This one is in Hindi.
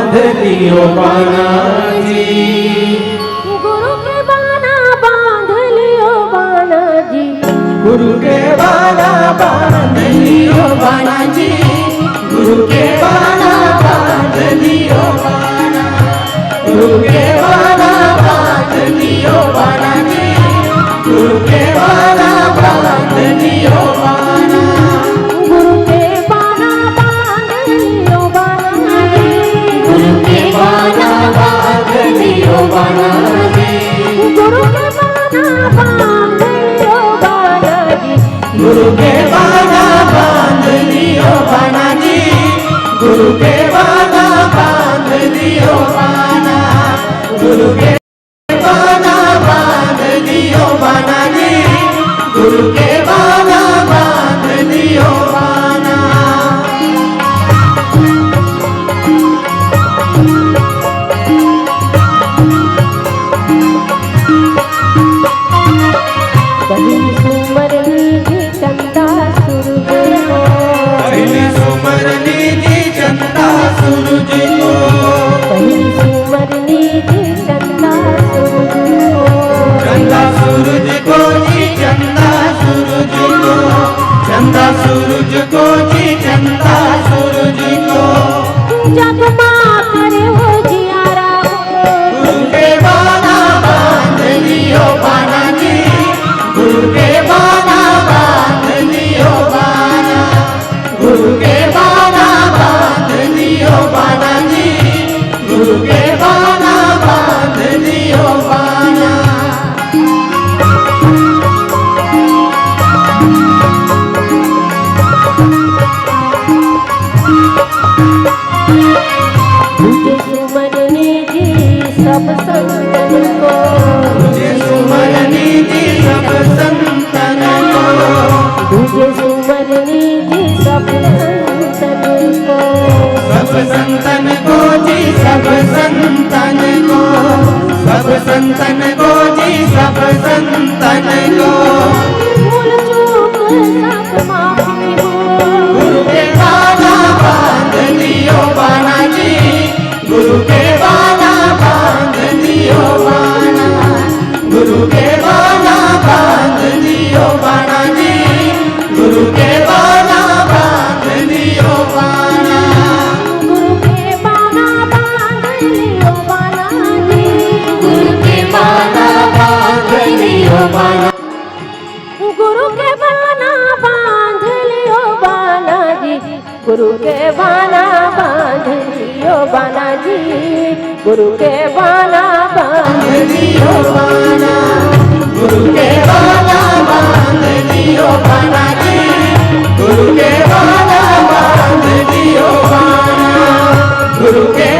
बांध लियो बाना जी, गुरु के बाना बांध लियो बाना जी, गुरु के बाना बांध लियो बाना जी, गुरु के बाना बांध लियो बाना, गुरु के बाना बांध लियो बाना जी, गुरु के बाना बांध लियो बाना, गुरु के बाना बांध लियो बाना जी, गुरु के बाना बांध लियो बाना जी, गुरु के बाना बांध लियो बाना जी, गुरु के बाना बांध लियो बाना जी, गुरु के बाना बांध लियो बाना, गुरु के बाना बांध लियो बाना जी, गुरु के बाना बांध लियो बाना। पहली सुमरनी जी चंदा सूरज को, पहली सुमरनी जी चंदा सूरज को, पहली सुमरनी जी चंदा सूरज को, चंदा सूरज को जी चंदा सूरज को, चंदा सूरज को जी चंदा सूरज को, जगमा करे हो जियारा गुरु के बाना बांध लियो बाना जी, गुरु के बाना बांध लियो बाना, गुरु के बाना बांध लियो बाना जी, गुरु के बाना बांध लियो बाना। तुझे सुमरनी जी सब संतन को, तुझे सुमरनी जी सब संतन को, तुझे सुमरनी जी सब संतन को, सब संतन को जी सब संतन को, सब संतन को जी सब संतन को, भूल चूक सब माफी हो, गुरु के बाना बांध लियो बाना जी, गुरु के बाना बांध लियो बाना, गुरु के बाना बांध लियो बाना जी, गुरु के बाना बांध लियो बाना, गुरु के बाना बांध लियो बाना जी, गुरु के बाना बांध लियो बाना, गुरु के बाना बांध लियो बाना जी, गुरु के बाना बांध लियो बाना जी, गुरु के बाना बांध लियो बाना, गुरु के बाना बांध लियो बाना जी, गुरु के बाना बांध लियो बाना, गुरु के